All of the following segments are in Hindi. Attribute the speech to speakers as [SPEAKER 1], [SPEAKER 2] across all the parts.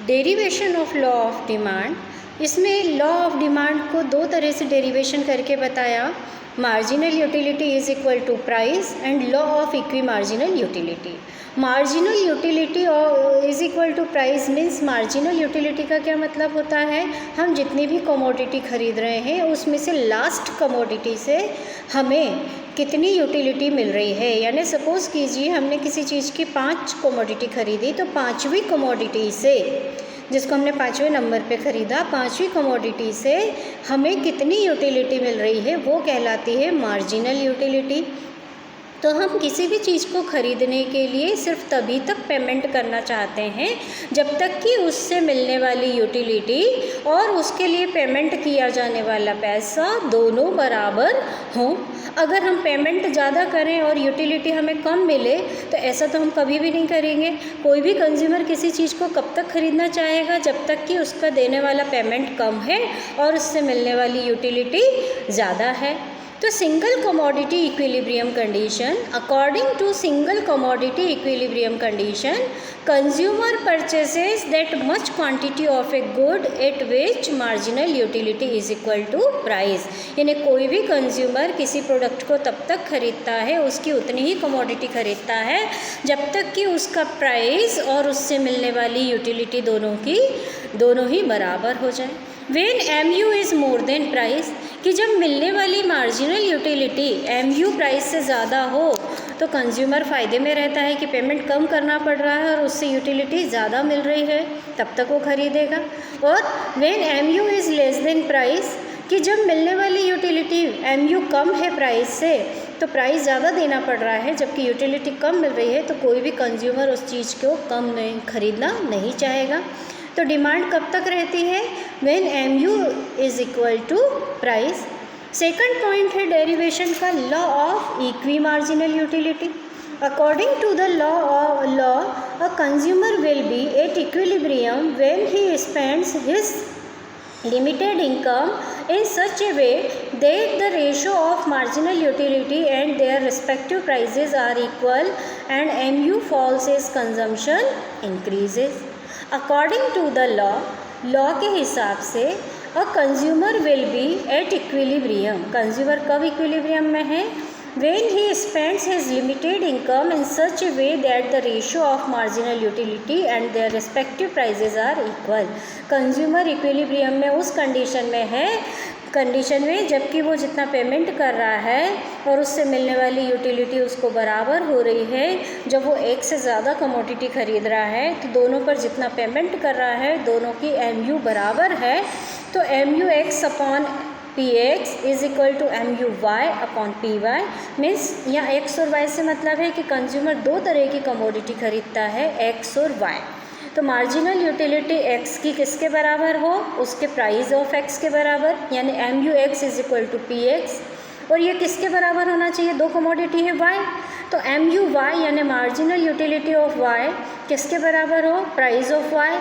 [SPEAKER 1] Derivation of law of demand. इसमें लॉ ऑफ डिमांड को दो तरह से डेरिवेशन करके बताया, marginal utility is equal to price and law of equi marginal utility. Marginal utility is equal to price means marginal utility का क्या मतलब होता है, हम जितनी भी कमोडिटी खरीद रहे हैं उसमें से लास्ट कमोडिटी से हमें कितनी यूटिलिटी मिल रही है। यानी सपोज़ कीजिए हमने किसी चीज़ की 5 कमोडिटी खरीदी, तो 5वीं कमोडिटी से, जिसको हमने 5वें नंबर पे ख़रीदा, 5वीं कमोडिटी से हमें कितनी यूटिलिटी मिल रही है वो कहलाती है मार्जिनल यूटिलिटी। तो हम किसी भी चीज़ को ख़रीदने के लिए सिर्फ तभी तक पेमेंट करना चाहते हैं जब तक कि उससे मिलने वाली यूटिलिटी और उसके लिए पेमेंट किया जाने वाला पैसा दोनों बराबर हों। अगर हम पेमेंट ज़्यादा करें और यूटिलिटी हमें कम मिले तो ऐसा तो हम कभी भी नहीं करेंगे। कोई भी कंज्यूमर किसी चीज़ को कब तक ख़रीदना चाहेगा, जब तक कि उसका देने वाला पेमेंट कम है और उससे मिलने वाली यूटिलिटी ज़्यादा है। तो single commodity equilibrium condition, according to single commodity equilibrium condition, consumer purchases that much quantity of a good at which marginal utility is equal to price. यानी कोई भी कंज्यूमर किसी प्रोडक्ट को तब तक खरीदता है, उसकी उतनी ही कमोडिटी खरीदता है जब तक कि उसका प्राइस और उससे मिलने वाली यूटिलिटी दोनों ही बराबर हो जाए। When MU is more than price, कि जब मिलने वाली मार्जिनल यूटिलिटी MU प्राइस से ज़्यादा हो तो कंज्यूमर फ़ायदे में रहता है कि पेमेंट कम करना पड़ रहा है और उससे यूटिलिटी ज़्यादा मिल रही है, तब तक वो ख़रीदेगा। और when MU is less than price, कि जब मिलने वाली यूटिलिटी MU कम है प्राइस से तो प्राइस ज़्यादा देना पड़ रहा है, जबकि यूटिलिटी कम मिल रही है, तो कोई भी कंज्यूमर उस चीज़ को कम नहीं खरीदना नहीं चाहेगा। तो डिमांड कब तक रहती है, when MU is equal to price. Second point है डेरिवेशन का, law of equi marginal utility. According to the law a consumer will be at equilibrium when he spends his limited income in such a way that the ratio of marginal utility and their respective prices are equal and MU falls as consumption increases. According to the law के हिसाब से a consumer will be at equilibrium, consumer कब इक्विलिब्रियम में है, when he spends his limited income in such a way that the ratio of marginal utility and their respective prices are equal. Consumer equilibrium में उस कंडीशन में जबकि वो जितना पेमेंट कर रहा है और उससे मिलने वाली यूटिलिटी उसको बराबर हो रही है। जब वो एक से ज़्यादा कमोडिटी खरीद रहा है तो दोनों पर जितना पेमेंट कर रहा है दोनों की MU बराबर है, तो MU x upon PX is equal to MU y upon PY। Means यहाँ x और y से मतलब है कि कंज्यूमर दो तरह की कमोडिटी खरीदता है, x और y। तो मार्जिनल यूटिलिटी x की किसके बराबर हो, उसके प्राइस ऑफ x के बराबर, यानी MU x is equal to PX। और ये किसके बराबर होना चाहिए, दो कमोडिटी है y, तो MU y यानी मार्जिनल यूटिलिटी ऑफ y किसके बराबर हो, प्राइस ऑफ y,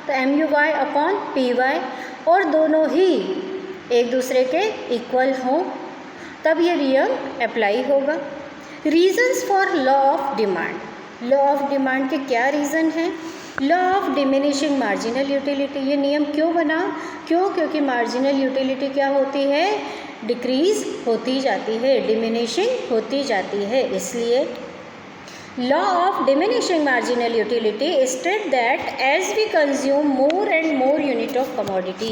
[SPEAKER 1] तो MU y अपॉन PY। और दोनों ही एक दूसरे के इक्वल हों तब ये नियम अप्लाई होगा। Reasons for law of demand, law of demand के क्या रीज़न हैं। Law of diminishing marginal utility, ये नियम क्यों बना, क्योंकि मार्जिनल यूटिलिटी क्या होती है, डिक्रीज़ होती जाती है, डिमिनिशिंग होती जाती है, इसलिए law of diminishing marginal utility state that as we consume more and more unit of commodity,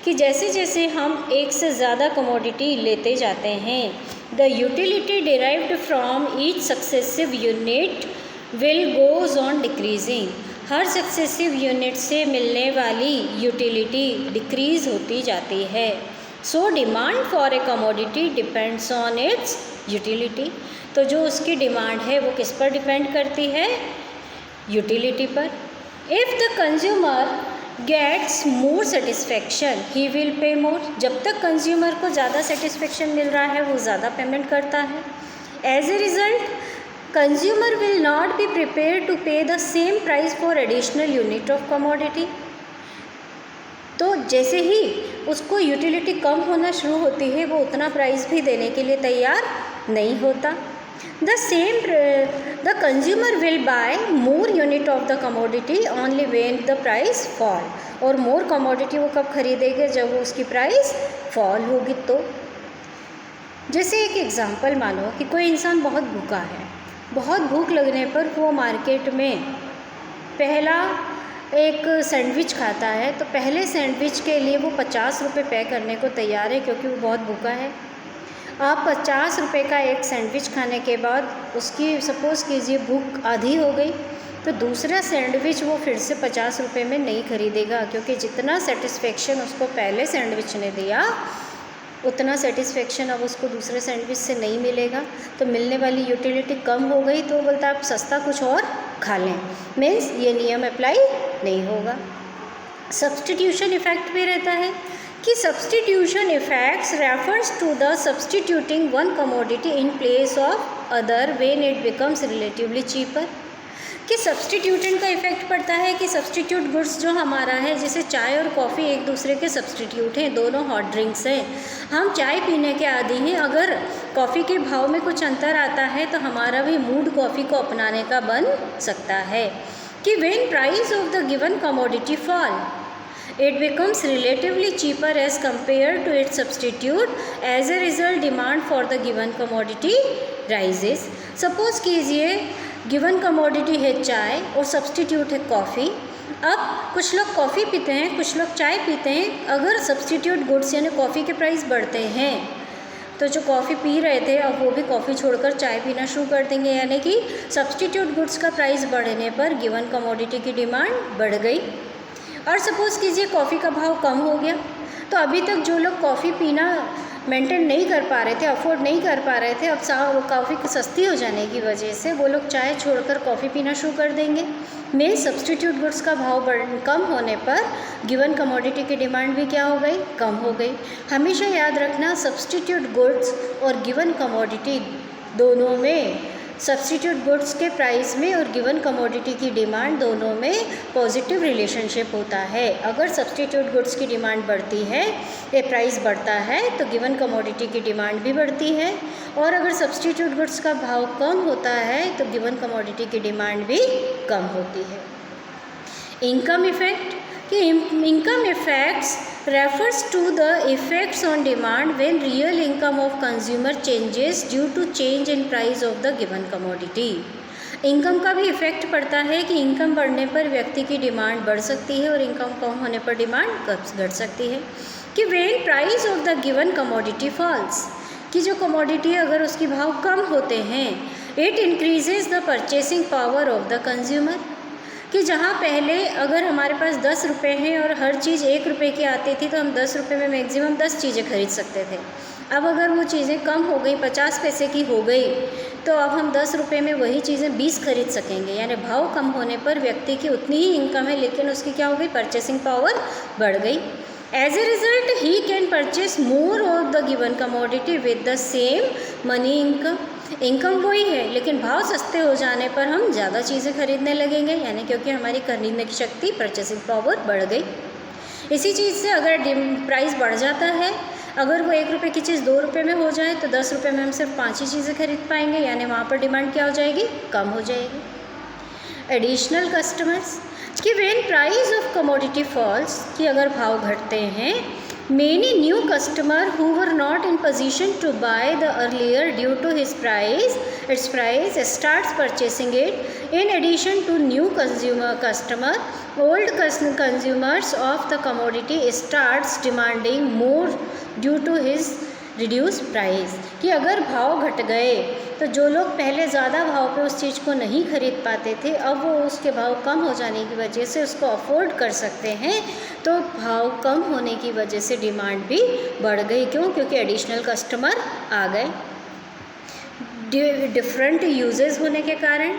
[SPEAKER 1] कि जैसे जैसे हम एक से ज़्यादा कमोडिटी लेते जाते हैं, the utility derived from each successive unit will goes on decreasing, her successive unit से मिलने वाली यूटिलिटी डिक्रीज़ होती जाती है। So demand for a commodity depends on it's utility, तो जो उसकी डिमांड है वो किस पर डिपेंड करती है, यूटिलिटी पर। If the consumer gets more satisfaction he will pay more, जब तक कंज्यूमर को ज़्यादा सेटिस्फेक्शन मिल रहा है वो ज़्यादा पेमेंट करता है। As a result consumer will not be prepare to pay the same price for additional unit of commodity, तो जैसे ही उसको यूटिलिटी कम होना शुरू होती है वो उतना प्राइस भी देने के लिए तैयार नहीं होता। The consumer will buy more unit of the commodity only when the price fall. और more commodity वो कब खरीदेंगे, जब वो उसकी प्राइस फॉल होगी। तो जैसे एक एग्जांपल मानो कि कोई इंसान बहुत भूखा है, बहुत भूख लगने पर वो मार्केट में पहला एक सैंडविच खाता है, तो पहले सैंडविच के लिए वो 50 रुपये पे करने को तैयार है क्योंकि वो बहुत भूखा है। आप 50 रुपये का एक सैंडविच खाने के बाद उसकी सपोज़ कीजिए भूख आधी हो गई, तो दूसरा सैंडविच वो फिर से 50 रुपये में नहीं खरीदेगा, क्योंकि जितना सेटिस्फेक्शन उसको पहले सैंडविच ने दिया उतना सेटिस्फेक्शन अब उसको दूसरे सैंडविच से नहीं मिलेगा। तो मिलने वाली यूटिलिटी कम हो गई, तो बोलता आप सस्ता कुछ और खा लें, मीन्स ये नियम अप्लाई नहीं होगा। सब्स्टिट्यूशन इफेक्ट भी रहता है कि substitution effects refers to the substituting one commodity in place of other when it becomes relatively cheaper. कि सब्स्टिट्यूटेंट का इफेक्ट पड़ता है कि सब्स्टिट्यूट गुड्स जो हमारा है, जैसे चाय और कॉफ़ी एक दूसरे के सब्स्टिट्यूट हैं, दोनों हॉट ड्रिंक्स हैं, हम चाय पीने के आदी हैं, अगर कॉफ़ी के भाव में कुछ अंतर आता है तो हमारा भी मूड कॉफ़ी को अपनाने का बन सकता है। कि when price of the given commodity fall it becomes relatively cheaper as compared to its substitute. As a result, demand for the given commodity rises. Suppose कीजिए गिवन कमोडिटी है चाय और सब्स्टिट्यूट है कॉफ़ी। अब कुछ लोग कॉफ़ी पीते हैं, कुछ लोग चाय पीते हैं। अगर सब्स्टिट्यूट गुड्स यानी कॉफ़ी के प्राइस बढ़ते हैं तो जो कॉफ़ी पी रहे थे अब वो भी कॉफ़ी छोड़कर चाय पीना शुरू कर देंगे, यानी कि सब्स्टिट्यूट गुड्स का प्राइस बढ़ने पर गिवन कमोडिटी की डिमांड बढ़ गई। और सपोज़ कीजिए कॉफ़ी का भाव कम हो गया, तो अभी तक जो लोग कॉफ़ी पीना मेंटेन नहीं कर पा रहे थे, अफोर्ड नहीं कर पा रहे थे, अब कॉफ़ी सस्ती हो जाने की वजह से वो लोग चाय छोड़कर कॉफ़ी पीना शुरू कर देंगे। में सब्स्टिट्यूट गुड्स का भाव कम होने पर गिवन कमोडिटी की डिमांड भी क्या हो गई, कम हो गई। हमेशा याद रखना सब्स्टिट्यूट गुड्स और गिवन कमोडिटी दोनों में, सब्स्टिट्यूट गुड्स के प्राइस में और गिवन कमोडिटी की डिमांड दोनों में पॉजिटिव रिलेशनशिप होता है। अगर सब्स्टिट्यूट गुड्स की डिमांड बढ़ती है, ये प्राइस बढ़ता है, तो गिवन कमोडिटी की डिमांड भी बढ़ती है, और अगर सब्स्टिट्यूट गुड्स का भाव कम होता है तो गिवन कमोडिटी की डिमांड भी कम होती है। इनकम इफेक्ट कि income effects refers to the effects on demand when real income of consumer changes due to change in price of the given commodity. Income का भी इफ़ेक्ट पड़ता है कि इनकम बढ़ने पर व्यक्ति की डिमांड बढ़ सकती है और इनकम कम होने पर डिमांड घट सकती है। कि when price of the given commodity falls, कि जो कमोडिटी अगर उसके भाव कम होते हैं, it increases the purchasing power of the consumer। कि जहाँ पहले अगर हमारे पास 10 रुपये हैं और हर चीज़ 1 रुपये की आती थी तो हम 10 रुपये में मैक्सिमम 10 चीज़ें खरीद सकते थे। अब अगर वो चीज़ें कम हो गई, 50 पैसे की हो गई, तो अब हम 10 रुपये में वही चीज़ें 20 खरीद सकेंगे। यानी भाव कम होने पर व्यक्ति की उतनी ही इनकम है, लेकिन उसकी क्या हो गई, परचेसिंग पावर बढ़ गई। As a result he can purchase more of the given commodity with the same money income. Income वही है लेकिन भाव सस्ते हो जाने पर हम ज़्यादा चीज़ें खरीदने लगेंगे, यानी क्योंकि हमारी खरीदने की शक्ति, परचेसिंग पावर बढ़ गई। इसी चीज़ से अगर प्राइस बढ़ जाता है, अगर वो 1 रुपये की चीज़ 2 रुपये में हो जाए तो 10 रुपये में हम सिर्फ 5 ही चीज़ें खरीद पाएंगे, यानी वहाँ पर डिमांड क्या हो जाएगी, कम हो जाएगी। एडिशनल कस्टमर्स कि when price of commodity falls, कि अगर भाव घटते हैं, many new customer who were not in position to buy the earlier due to its price starts purchasing it. In addition to new customer, old consumers of the commodity starts demanding more due to his reduce price. कि अगर भाव घट गए तो जो लोग पहले ज़्यादा भाव पे उस चीज़ को नहीं खरीद पाते थे, अब वो उसके भाव कम हो जाने की वजह से उसको अफोर्ड कर सकते हैं, तो भाव कम होने की वजह से डिमांड भी बढ़ गई। क्यों? क्योंकि एडिशनल कस्टमर आ गए। डिफरेंट यूजेस होने के कारण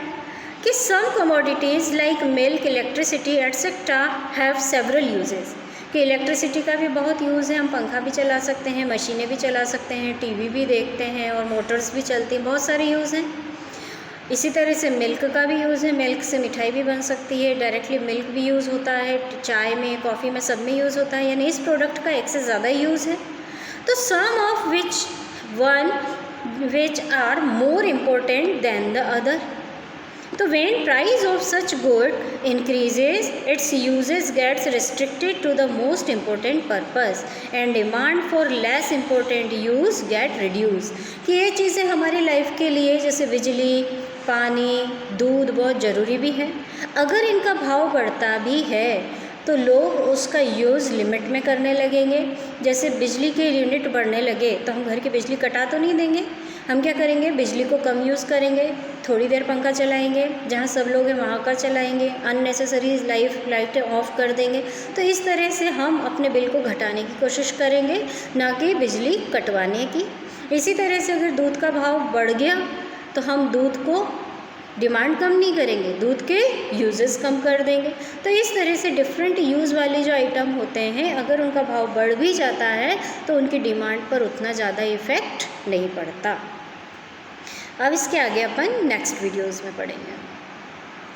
[SPEAKER 1] कि some commodities like milk, electricity etcetera have several uses. कि इलेक्ट्रिसिटी का भी बहुत यूज़ है, हम पंखा भी चला सकते हैं, मशीनें भी चला सकते हैं, टीवी भी देखते हैं और मोटर्स भी चलती हैं, बहुत सारे यूज़ हैं। इसी तरह से मिल्क का भी यूज़ है, मिल्क से मिठाई भी बन सकती है, डायरेक्टली मिल्क भी यूज़ होता है, चाय में, कॉफ़ी में, सब में यूज़ होता है, यानी इस प्रोडक्ट का एक से ज़्यादा यूज़ है। तो some of which one which are more important than the other. So when price of such good increases, its uses gets restricted to the most important purpose and demand for less important use get reduced. कि ये चीज़ें हमारी लाइफ के लिए जैसे बिजली, पानी, दूध बहुत ज़रूरी भी है। अगर इनका भाव बढ़ता भी है तो लोग उसका यूज़ लिमिट में करने लगेंगे। जैसे बिजली के यूनिट बढ़ने लगे तो हम घर की बिजली कटा तो नहीं देंगे, हम क्या करेंगे, बिजली को कम यूज़ करेंगे, थोड़ी देर पंखा चलाएंगे, जहाँ सब लोग हैं वहाँ का चलाएंगे, अननेसेसरी लाइटें ऑफ कर देंगे। तो इस तरह से हम अपने बिल को घटाने की कोशिश करेंगे, ना कि बिजली कटवाने की। इसी तरह से अगर दूध का भाव बढ़ गया तो हम दूध को डिमांड कम नहीं करेंगे, दूध के यूजेस कम कर देंगे। तो इस तरह से डिफरेंट यूज़ वाले जो आइटम होते हैं, अगर उनका भाव बढ़ भी जाता है तो उनकी डिमांड पर उतना ज़्यादा इफ़ेक्ट नहीं पड़ता। अब इसके आगे अपन नेक्स्ट वीडियोज़ में पढ़ेंगे।